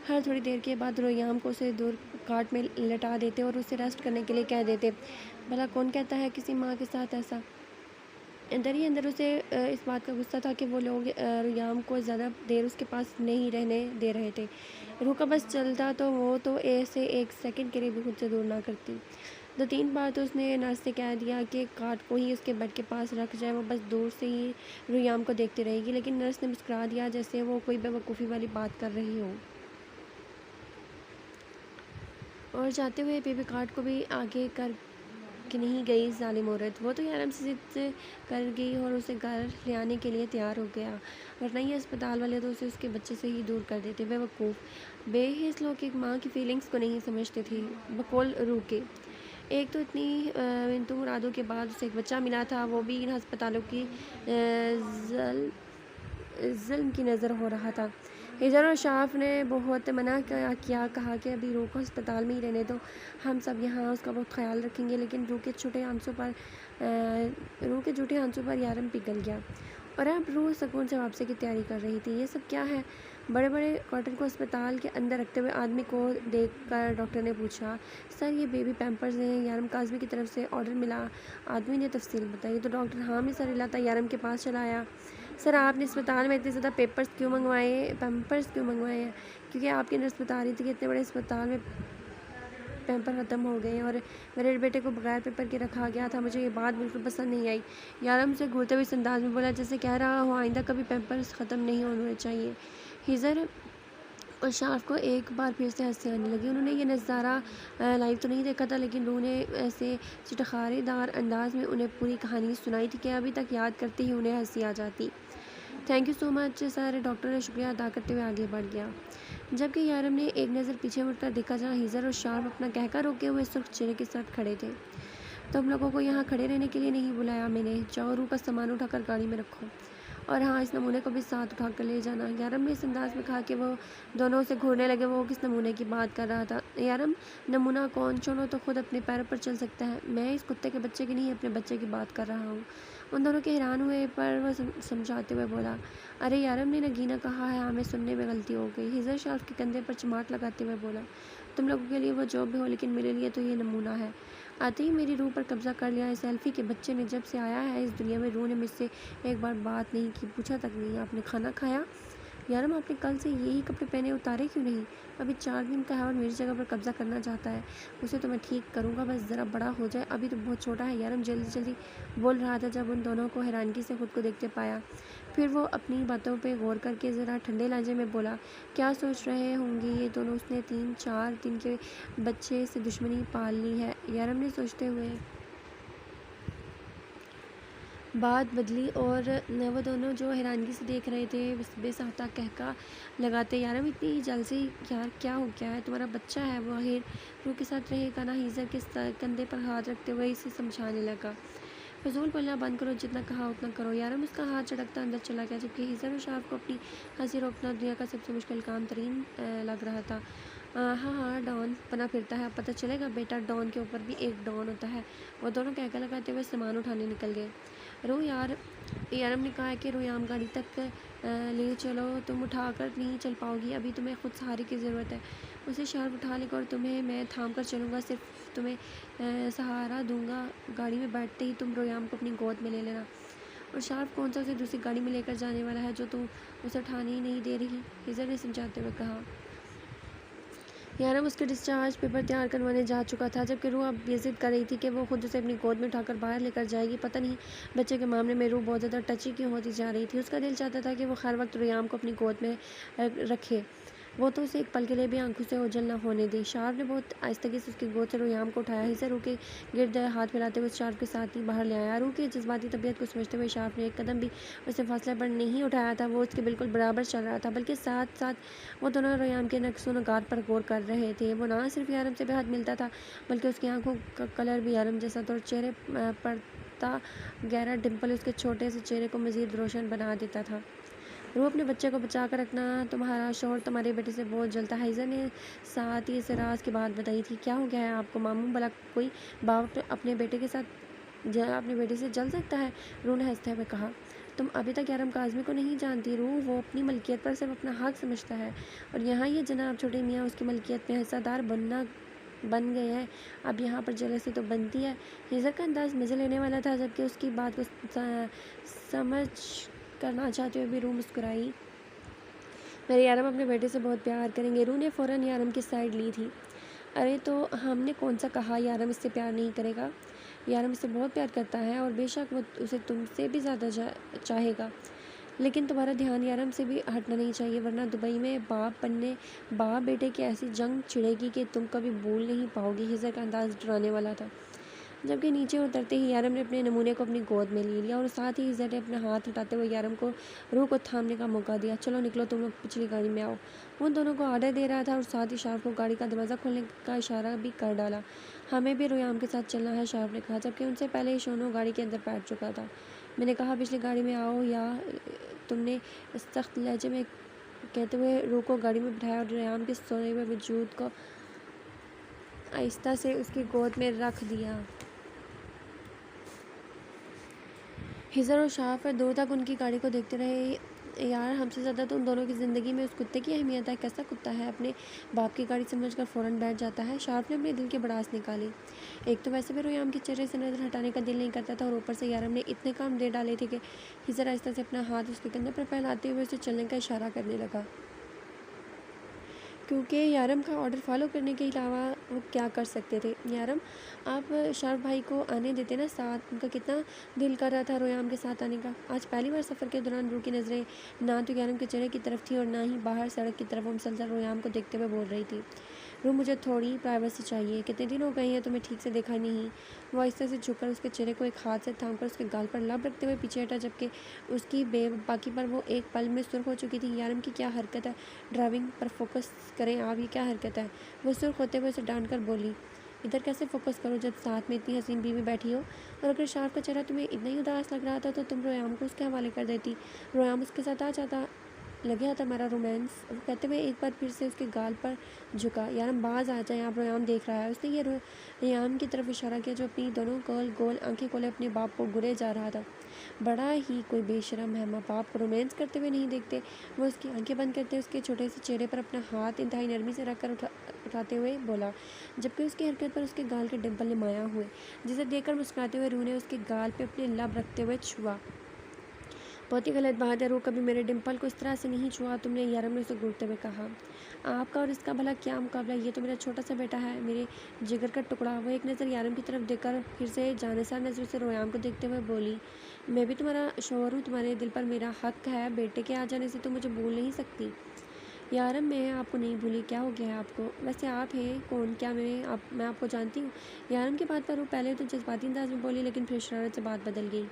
ہر تھوڑی دیر کے بعد رویام کو اسے دور کاٹ میں لٹا دیتے اور اسے ریسٹ کرنے کے لیے کہہ دیتے۔ بھلا کون کہتا ہے کسی ماں کے ساتھ ایسا؟ اندر ہی اندر اسے اس بات کا غصہ تھا کہ وہ لوگ رویام کو زیادہ دیر اس کے پاس نہیں رہنے دے رہے تھے۔ روح کا بس چلتا تو وہ تو اسے 1 سیکنڈ کے لیے بھی خود سے دور نہ کرتی۔ 2-3 بار تو اس نے نرس سے کہہ دیا کہ کاٹ کو ہی اس کے بیڈ کے پاس رکھ جائے، وہ بس دور سے ہی رویام کو دیکھتی رہے گی، لیکن نرس نے مسکرا دیا جیسے وہ کوئی بے وقوفی والی بات کر رہی ہو، اور جاتے ہوئے بیبی کاٹ کو بھی آگے کر کے نہیں گئی ظالم عورت۔ وہ تو یارم سے ضد کر گئی اور اسے گھر لے آنے کے لیے تیار ہو گیا، ورنہ یہ ہسپتال والے تو اسے اس کے بچے سے ہی دور کر دیتے۔ بے وقوف، بے حس لوگ ایک ماں کی فیلنگز کو نہیں سمجھتے تھے، بقول روح کے۔ ایک تو اتنی منتو مرادوں کے بعد اسے ایک بچہ ملا تھا، وہ بھی ان ہسپتالوں کی ظلم کی نظر ہو رہا تھا۔ ہیزر اور شاف نے بہت منع کیا، کہا کہ ابھی روح کو ہسپتال میں ہی رہنے دو، ہم سب یہاں اس کا بہت خیال رکھیں گے، لیکن روح کے جھوٹے آنسوں پر یارم پگھل گیا، اور اب روح سکون سے واپسی کی تیاری کر رہی تھی۔ یہ سب کیا ہے؟ بڑے بڑے کارٹن کو ہسپتال کے اندر رکھتے ہوئے آدمی کو دیکھ کر ڈاکٹر نے پوچھا، سر یہ بیبی پیمپرز ہیں، یارم کاظمی کی طرف سے آرڈر ملا۔ آدمی نے تفصیل بتائی تو ڈاکٹر حامد سر ہلاتا یارم کے پاس چلا آیا۔ سر آپ نے اسپتال میں اتنے زیادہ پیمپرز کیوں منگوائے ہیں؟ کیونکہ آپ کی نرس بتا رہی تھی کہ اتنے بڑے اسپتال میں پیمپر ختم ہو گئے ہیں اور میرے بیٹے کو بغیر پیپر کے رکھا گیا تھا، مجھے یہ بات بالکل پسند نہیں آئی۔ یارم اسے گھورتے ہوئے اس انداز میں بولا جیسے کہہ رہا ہو آئندہ کبھی پیمپرز ختم نہیں ہونے چاہیے۔ ہیزر اور شاف کو ایک بار پھر سے ہنسی آنے لگی۔ انہوں نے یہ نظارہ لائیو تو نہیں دیکھا تھا، لیکن روح نے ایسے چٹخارے دار انداز میں انہیں پوری کہانی سنائی تھی کہ ابھی تک یاد کرتے ہی انہیں ہنسی آ جاتی۔ Thank you so much sir, doctor نے شکریہ ادا کرتے ہوئے آگے بڑھ گیا، جبکہ یارم نے ایک نظر پیچھے مڑ کر دیکھا جہاں ہیزر اور شارپ اپنا کہکہ روکے ہوئے سرخ چہرے کے ساتھ کھڑے تھے۔ تم لوگوں کو یہاں کھڑے رہنے کے لیے نہیں بلایا میں نے، جاؤ روح کا سامان اٹھا کر گاڑی میں رکھو، اور ہاں اس نمونے کو بھی ساتھ اٹھا کر لے جانا۔ یارم نے اس انداز میں کہا کہ وہ دونوں اسے گھورنے لگے۔ وہ کس نمونے کی بات کر رہا تھا یارم؟ نمونہ کون؟ چلو تو خود اپنے پیروں پر چل سکتا ہے، میں اس کتے کے بچے کی نہیں اپنے بچے کی بات کر رہا ہوں۔ ان دونوں کے حیران ہوئے پر وہ سمجھاتے ہوئے بولا، ارے یارم نے نگینہ کہا ہے، ہمیں سننے میں غلطی ہو گئی۔ ہیزر شاف کے کندھے پر چماٹ لگاتے ہوئے بولا، تم لوگوں کے لیے وہ جو بھی ہو، لیکن میرے لیے تو یہ نمونہ ہے۔ آتے ہی میری روح پر قبضہ کر لیا۔ اس ایلفی کے بچے نے جب سے آیا ہے اس دنیا میں، روح نے مجھ سے ایک بار بات نہیں کی، پوچھا تک نہیں، آپ نے کھانا کھایا؟ یارم آپ نے کل سے یہی کپڑے پہنے اتارے کیوں نہیں؟ ابھی 4 دن کا ہے اور میری جگہ پر قبضہ کرنا چاہتا ہے، اسے تو میں ٹھیک کروں گا، بس ذرا بڑا ہو جائے، ابھی تو بہت چھوٹا ہے۔ یارم جلدی بول رہا تھا جب ان دونوں کو حیرانگی سے خود کو دیکھتے پایا، پھر وہ اپنی باتوں پہ غور کر کے ذرا ٹھنڈے لہجے میں بولا، کیا سوچ رہے ہوں گے یہ دونوں، اس نے 3-4 دن کے بچے سے دشمنی پال لی ہے؟ یارم نے سوچتے ہوئے بات بدلی، اور وہ دونوں جو حیرانگی سے دیکھ رہے تھے بے ساختہ کہکہ لگاتے، یارم اتنی جلدی یار کیا ہو گیا ہے؟ تمہارا بچہ ہے، وہ آخر روح کے ساتھ رہے گا نا؟ ہیزر کے کندھے پر ہاتھ رکھتے ہوئے اسے سمجھانے لگا، فضول بولنا بند کرو، جتنا کہا اتنا کرو۔ یارم اس کا ہاتھ جھٹکتا اندر چلا گیا، جبکہ ہیزر اور شاف کو اپنی ہنسی روکنا دنیا کا سب سے مشکل کام ترین لگ رہا تھا۔ ہاں ہاں ڈان بنا پھرتا ہے، اب پتہ چلے گا بیٹا، ڈان کے اوپر بھی ایک ڈان ہوتا ہے۔ وہ دونوں کہکا لگاتے ہوئے سامان اٹھانے نکل گئے۔ یارم نے کہا کہ رویام گاڑی تک لے چلو، تم اٹھا کر نہیں چل پاؤ گی، ابھی تمہیں خود سہارے کی ضرورت ہے۔ اسے شارف اٹھا لے گا اور تمہیں میں تھام کر چلوں گا، صرف تمہیں سہارا دوں گا، گاڑی میں بیٹھتے ہی تم رویام کو اپنی گود میں لے لینا۔ اور شارف کون سا اسے دوسری گاڑی میں لے کر جانے والا ہے جو تم اسے اٹھانے ہی نہیں دے رہی، ہزر نے سمجھاتے ہوئے کہا۔ یارم اس کے ڈسچارج پیپر تیار کروانے جا چکا تھا، جبکہ روح اب یہ ضد کر رہی تھی کہ وہ خود اسے اپنی گود میں اٹھا کر باہر لے کر جائے گی۔ پتہ نہیں بچے کے معاملے میں روح بہت زیادہ ٹچی کیوں ہوتی جا رہی تھی۔ اس کا دل چاہتا تھا کہ وہ ہر وقت رویام کو اپنی گود میں رکھے، وہ تو اسے ایک پل کے لیے بھی آنکھوں سے اوجھل نہ ہونے دے۔ شارف نے بہت آہستگی سے اس کی گود سے رویام کو اٹھایا۔ ہزر روح کے گرد ہاتھ پھیلاتے ہوئے شارف کے ساتھ ہی باہر لے آیا۔ روح کی جذباتی طبیعت کو سمجھتے ہوئے شارف نے ایک قدم بھی اسے فاصلے پر نہیں اٹھایا تھا، وہ اس کے بالکل برابر چل رہا تھا، بلکہ ساتھ ساتھ وہ دونوں رویام کے نقص و نگات پر غور کر رہے تھے۔ وہ نہ صرف یارم سے بے حد ملتا تھا، بلکہ اس کی آنکھوں کا کلر بھی یارم جیسا تھا، اور چہرے پر تا گہرا ڈمپل اس کے چھوٹے سے چہرے کو مزید روشن بنا دیتا تھا۔ روح، اپنے بچے کو بچا کر رکھنا، تمہارا شوہر تمہارے بیٹے سے بہت جلتا ہے۔ ہزر نے ساتھ ہی اسے راز کی بات بتائی تھی۔ کیا ہو گیا ہے آپ کو ماموں، بھلا کوئی باپ اپنے بیٹے سے جل سکتا ہے؟ روح نے ہنستے ہوئے کہا۔ تم ابھی تک یارم کاظمی کو نہیں جانتی روح، وہ اپنی ملکیت پر صرف اپنا حق سمجھتا ہے، اور یہاں یہ جناب چھوٹے میاں اس کی ملکیت میں حصہ دار بن گئے ہیں، اب یہاں پر جلسی تو بنتی ہے۔ ہزر کا انداز مزے لینے والا تھا، جبکہ اس کی بات کو سمجھ کرنا چاہتے ہوئے بھی روح مسکرائی۔ میرے یارم اپنے بیٹے سے بہت پیار کریں گے۔ روح نے فوراً یارم کی سائیڈ لی تھی۔ ارے تو ہم نے کون سا کہا یارم اس سے پیار نہیں کرے گا؟ یارم اس سے بہت پیار کرتا ہے، اور بے شک وہ اسے تم سے بھی زیادہ چاہے گا، لیکن تمہارا دھیان یارم سے بھی ہٹنا نہیں چاہیے، ورنہ دبئی میں باپ بیٹے کی ایسی جنگ چھڑے گی کہ تم کبھی بھول نہیں پاؤ گی۔ ہزر کا انداز ڈرانے والا تھا، جبکہ نیچے اترتے ہی یارم نے اپنے نمونے کو اپنی گود میں لے لیا، اور ساتھ ہی ہزر نے اپنا ہاتھ ہٹاتے ہوئے یارم کو روح کو تھامنے کا موقع دیا۔ چلو نکلو، تم لوگ پچھلی گاڑی میں آؤ۔ وہ ان دونوں کو آرڈر دے رہا تھا، اور ساتھ ہی شارف کو گاڑی کا دروازہ کھولنے کا اشارہ بھی کر ڈالا۔ ہمیں بھی رویام کے ساتھ چلنا ہے، شارف نے کہا، جبکہ ان سے پہلے ہی شونو گاڑی کے اندر بیٹھ چکا تھا۔ میں نے کہا پچھلی گاڑی میں آؤ، یا تم نے سخت لہجے میں کہتے ہوئے روح کو گاڑی میں بٹھایا، اور رویام کے سوئے ہوئے وجود کو آہستہ سے اس کی گود میں رکھ دیا۔ ہزر اور شارف دور تک ان کی گاڑی کو دیکھتے رہے۔ یار، ہم سے زیادہ تو ان دونوں کی زندگی میں اس کتے کی اہمیت ہے، کیسا کتا ہے، اپنے باپ کی گاڑی سمجھ کر فوراً بیٹھ جاتا ہے۔ شارف نے اپنے دل کی بڑاس نکالی۔ ایک تو ویسے بھی رویام کے چہرے سے نظر ہٹانے کا دل نہیں کرتا تھا، اور اوپر سے یارم نے اتنے کام دے ڈالے تھے کہ ہزر آہستہ سے اپنا ہاتھ اس کے کندھے پر پھیلاتے ہوئے اسے چلنے کا اشارہ کرنے لگا، کیونکہ یارم کا آرڈر فالو کرنے کے علاوہ وہ کیا کر سکتے تھے۔ یارم، آپ شارف بھائی کو آنے دیتے نا ساتھ، ان کا کتنا دل کر رہا تھا رویام کے ساتھ آنے کا۔ آج پہلی بار سفر کے دوران روح کی نظریں نہ تو یارم کے چہرے کی طرف تھیں اور نہ ہی باہر سڑک کی طرف، وہ مسلسل رویام کو دیکھتے ہوئے بول رہی تھی۔ روح، مجھے تھوڑی پرائیویسی چاہیے، کتنے دن ہو گئے ہیں تمہیں ٹھیک سے دیکھا نہیں۔ وہ آہستہ سے جھک کر اس کے چہرے کو ایک ہاتھ سے تھام کر اس کے گال پر لب رکھتے ہوئے پیچھے ہٹا، جبکہ اس کی بے باکی پر وہ ایک پل میں سرخ ہو چکی تھی۔ یارم کی کیا حرکت ہے، ڈرائیونگ پر فوکس کریں آپ، یہ کیا حرکت ہے؟ وہ سرخ ہوتے ہوئے اسے ڈانٹ کر بولی۔ ادھر کیسے فوکس کرو جب ساتھ میں اتنی حسین بیوی بیٹھی ہو؟ اور اگر شارف کا چہرہ تمہیں اتنا ہی اداس لگ رہا تھا تو تم رویام کو اس کے حوالے کر دیتی، رویام اس کے ساتھ آ جاتا، لگیا تھا ہمارا رومانس۔ وہ کہتے ہوئے ایک بار پھر سے اس کے گال پر جھکا۔ یارم، باز آ جائیں آپ، رویام دیکھ رہا ہے۔ اس نے یہ رویام کی طرف اشارہ کیا جو اپنی دونوں گول آنکھیں کھولے اپنے باپ کو گرے جا رہا تھا۔ بڑا ہی کوئی بے شرم ہے، ماں باپ کو رومانس کرتے ہوئے نہیں دیکھتے۔ وہ اس کی آنکھیں بند کرتے اس کے چھوٹے سے چہرے پر اپنا ہاتھ انتہائی نرمی سے رکھ کر اٹھاتے ہوئے بولا، جبکہ اس کی حرکت پر اس کے گال کے ڈمپل نمایاں ہوئے، جسے دیکھ کر مسکراتے ہوئے روح نے اس کے گال پہ اپنے لب رکھتے ہوئے چھوا۔ بہت ہی غلط بات ہے روح، کبھی میرے ڈمپل کو اس طرح سے نہیں چھوا تم نے، یارم نے اسے گھورتے ہوئے کہا۔ آپ کا اور اس کا بھلا کیا مقابلہ، یہ تو میرا چھوٹا سا بیٹا ہے، میرے جگر کا ٹکڑا۔ وہ ایک نظر یارم کی طرف دیکھ کر پھر سے جانسار نظروں سے رویام کو دیکھتے ہوئے بولی، میں بھی تمہارا شوہر ہوں، تمہارے دل پر میرا حق ہے، بیٹے کے آ جانے سے تم مجھے بھول نہیں سکتی۔ یارم، میں آپ کو نہیں بھولی، کیا ہو گیا ہے آپ کو؟ ویسے آپ ہیں کون، کیا میں آپ کو جانتی ہوں؟ یارم کی بات پر وہ پہلے تو جذباتی انداز میں بولی، لیکن پھر شرارت سے بات بدل گئی۔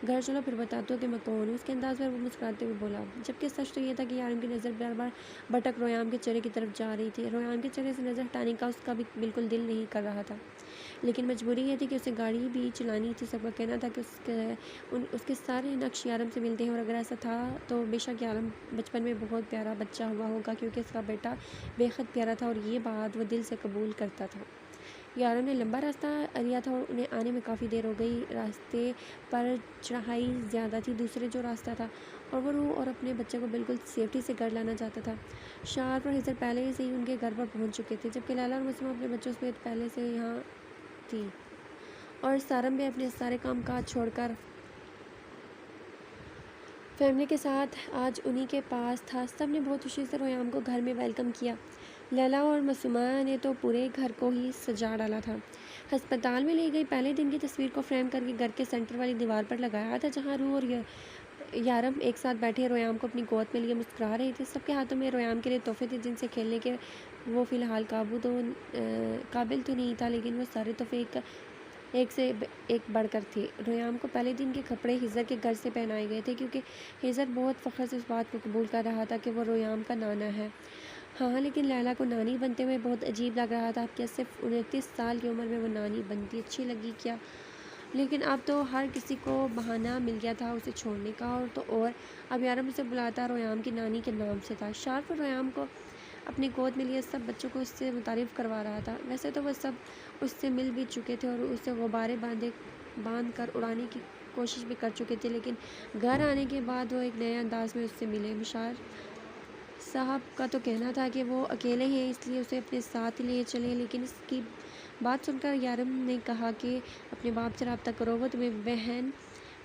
گھر چلو پھر بتاتا ہوں کہ میں کون ہوں، اس کے انداز پر وہ مسکراتے ہوئے بولا، جبکہ سچ تو یہ تھا کہ یارم کی نظر بار بار بھٹک رویام کے چہرے کی طرف جا رہی تھی۔ رویام کے چہرے سے نظر ہٹانے کا اس کا بھی بالکل دل نہیں کر رہا تھا۔ لیکن مجبوری یہ تھی کہ اسے گاڑی بھی چلانی تھی۔ سب کا کہنا تھا کہ اس کے سارے نقش یارم سے ملتے ہیں، اور اگر ایسا تھا تو بے شک یارم بچپن میں بہت پیارا بچہ ہوا ہوگا، کیونکہ اس کا بیٹا بے حد پیارا تھا اور یہ بات وہ دل سے قبول کرتا تھا۔ یارم نے لمبا راستہ لیا تھا اور انہیں آنے میں کافی دیر ہو گئی۔ راستے پر چڑھائی زیادہ تھی دوسرے جو راستہ تھا، اور وہ روح اور اپنے بچے کو بالکل سیفٹی سے گھر لانا چاہتا تھا۔ شارف اور ہزر پہلے سے ہی ان کے گھر پر پہنچ چکے تھے، جبکہ لیلا اور مسمہ اپنے بچوں سمیت پہلے سے یہاں تھی، اور سارم بھی اپنے سارے کام کاج چھوڑ کر فیملی کے ساتھ آج انہی کے پاس تھا۔ سب نے بہت خوشی سے ریحام کو گھر میں ویلکم کیا۔ لیلا اور مسمہ نے تو پورے گھر کو ہی سجا ڈالا تھا۔ ہسپتال میں لی گئی پہلے دن کی تصویر کو فریم کر کے گھر کے سینٹر والی دیوار پر لگایا تھا، جہاں روح اور یارم ایک ساتھ بیٹھے ریحام کو اپنی گود میں لیے مسکرا رہے تھے۔ سب کے ہاتھوں میں ریحام کے لیے تحفے تھے، جن سے کھیلنے کے وہ فی الحال قابل تو نہیں تھا، لیکن وہ سارے تحفے ایک سے ایک بڑھ کر تھے۔ ریحام کو پہلے دن کے کپڑے ہزر کے گھر سے پہنائے گئے تھے، کیونکہ ہزر بہت فخر سے اس بات کو قبول کر رہا تھا کہ وہ ریحام کا نانا ہے۔ ہاں، لیکن لیلا کو نانی بنتے ہوئے بہت عجیب لگ رہا تھا۔ کیا صرف 29 سال کی عمر میں وہ نانی بنتی اچھی لگی کیا؟ لیکن اب تو ہر کسی کو بہانہ مل گیا تھا اسے چھوڑنے کا، اور اب یارم اسے بلاتا ریحام کی نانی کے نام سے تھا۔ شارف اور ریحام کو اپنی گود میں لیے سب بچوں کو اس سے متعارف کروا رہا تھا۔ ویسے تو وہ سب اس سے مل بھی چکے تھے اور اسے غبارے باندھ کر اڑانے کی کوشش بھی کر چکے تھے، لیکن گھر آنے کے بعد وہ ایک نئے انداز میں اس سے ملے۔ مشار صاحب کا تو کہنا تھا کہ وہ اکیلے ہیں، اس لیے اسے اپنے ساتھ لیے چلیں، لیکن اس کی بات سن کر یارم نے کہا کہ اپنے باپ سے رابطہ کرو، وہ تمہیں بہن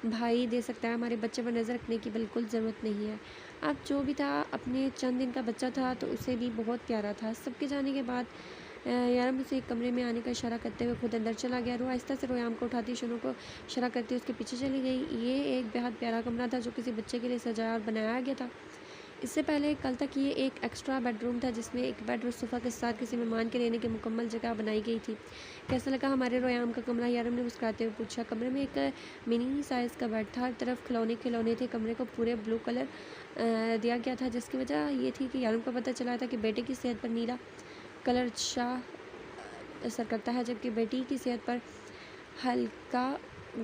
بھائی دے سکتا ہے، ہمارے بچے پر نظر رکھنے کی بالکل ضرورت نہیں ہے۔ اب جو بھی تھا اپنے چند دن کا بچہ تھا تو اسے بھی بہت پیارا تھا۔ سب کے جانے کے بعد یارم اسے ایک کمرے میں آنے کا اشارہ کرتے ہوئے خود اندر چلا گیا۔ روح آہستہ سے ریحام کو اٹھاتی شنو کو اشارہ کرتی اس کے پیچھے چلی گئی۔ یہ ایک بہت پیارا کمرہ تھا جو کسی بچے کے لیے سجایا اور بنایا گیا تھا۔ اس سے پہلے کل تک یہ ایک ایکسٹرا بیڈ روم تھا، جس میں ایک بیڈ اور صوفہ کے ساتھ کسی مہمان کے رہنے کی مکمل جگہ بنائی گئی تھی۔ کیسا لگا ہمارے ریحام کا کمرہ؟ یارم نے مسکراتے ہوئے پوچھا۔ کمرے میں ایک منی سائز کا بیڈ تھا، ہر طرف کھلونے تھے۔ کمرے کو پورے بلو کلر دیا گیا تھا، جس کی وجہ یہ تھی کہ یارم کو پتہ چلا تھا کہ بیٹے کی صحت پر نیلا کلر اچھا اثر کرتا ہے، جبکہ بیٹی کی صحت پر ہلکا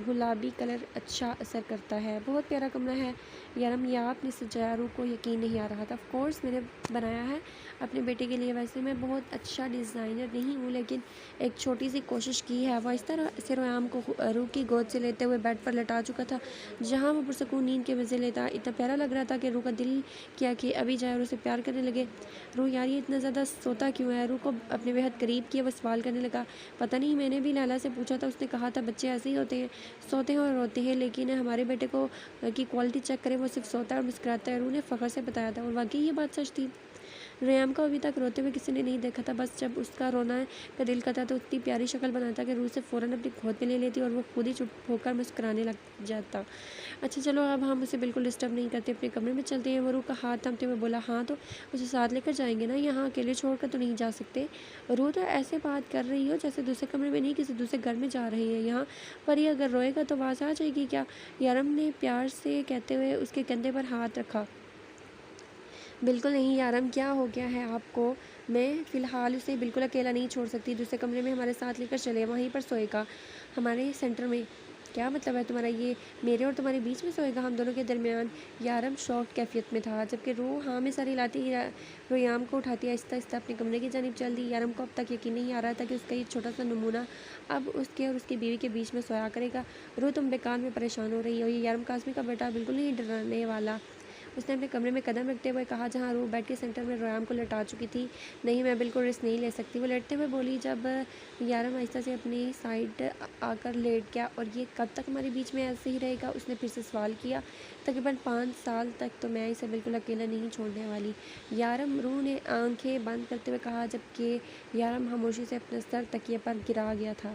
گلابی کلر اچھا اثر کرتا ہے۔ بہت پیارا کمرہ ہے یارم، یہ آپ نے سجایا؟ روح کو یقین نہیں آ رہا تھا۔ آف کورس میں نے بنایا ہے اپنے بیٹے کے لیے۔ ویسے میں بہت اچھا ڈیزائنر نہیں ہوں، لیکن ایک چھوٹی سی کوشش کی ہے۔ وہ اس طرح سے ریحام کو روح کی گود سے لیتے ہوئے بیڈ پر لٹا چکا تھا، جہاں وہ پرسکون نیند کے مزے لیتا۔ اتنا پیارا لگ رہا تھا کہ روح کا دل کیا کہ ابھی جائے اور اسے پیار کرنے لگے۔ روح یار یہ اتنا زیادہ سوتا کیوں ہے؟ روح کو اپنے بہت قریب کیا، وہ سوال کرنے لگا۔ پتہ نہیں، میں نے بھی لیلا سے پوچھا تھا، اس نے کہا تھا بچے ایسے ہی ہوتے ہیں، سوتے ہیں اور روتے ہیں، لیکن ہمارے بیٹے کی کوالٹی چیک کریں، وہ صرف سوتا ہے اور مسکراتا ہے۔ روح نے فخر سے بتایا تھا، اور واقعی یہ بات سچ تھی۔ ریحام کو ابھی تک روتے ہوئے کسی نے نہیں دیکھا تھا، بس جب اس کا رونا کا دل کرتا تو اتنی پیاری شکل بناتا کہ روح سے فوراً اپنی گود میں لے لیتی اور وہ خود ہی چپ ہو کر مسکرانے لگ جاتا۔ اچھا چلو، اب ہم اسے بالکل ڈسٹرب نہیں کرتے، اپنے کمرے میں چلتے ہیں۔ وہ روح کا ہاتھ تھامتے ہوئے بولا۔ ہاں تو اسے ساتھ لے کر جائیں گے نا، یہاں اکیلے چھوڑ کر تو نہیں جا سکتے۔ روح تو ایسے بات کر رہی ہو جیسے دوسرے کمرے میں نہیں کسی دوسرے گھر میں جا رہے ہیں یہاں پر ہی اگر روئے گا تو آواز آ جائے گی کیا؟ یارم نے پیار سے کہتے ہوئے اس کے کندھے پر ہاتھ رکھا۔ بالکل نہیں یارم، کیا ہو گیا ہے آپ کو؟ میں فی الحال اسے بالکل اکیلا نہیں چھوڑ سکتی، دوسرے کمرے میں ہمارے ساتھ لے کر چلے، وہیں پر سوئے گا ہمارے سینٹر میں۔ کیا مطلب ہے تمہارا؟ یہ میرے اور تمہارے بیچ میں سوئے گا، ہم دونوں کے درمیان؟ یارم شاک کیفیت میں تھا، جبکہ روح ہاں میں سر ہلاتی ریحام کو اٹھاتی آہستہ آہستہ اپنے کمرے کی جانب چل دی۔ یارم کو اب تک یقین نہیں آ رہا تھا کہ اس کا یہ چھوٹا سا نمونہ اب اس کے اور اس کی بیوی کے بیچ میں سویا کرے گا۔ روح تم بیکار میں پریشان ہو رہی ہو، یہ یارم قاسمی کا بیٹا بالکل نہیں ڈرانے والا، اس نے اپنے کمرے میں قدم رکھتے ہوئے کہا، جہاں روح بیڈ کے سینٹر میں ریحام کو لٹا چکی تھی۔ نہیں، میں بالکل رسک نہیں لے سکتی، وہ لیٹتے ہوئے بولی۔ جب یارم آہستہ سے اپنی سائڈ آ کر لیٹ گیا۔ اور یہ کب تک ہمارے بیچ میں ایسے ہی رہے گا؟ اس نے پھر سے سوال کیا۔ تقریباً 5 سال تک تو میں اسے بالکل اکیلا نہیں چھوڑنے والی یارم، روح نے آنکھیں بند کرتے ہوئے کہا، جبکہ یارم خاموشی سے اپنا سر تکیے پر گرا گیا تھا۔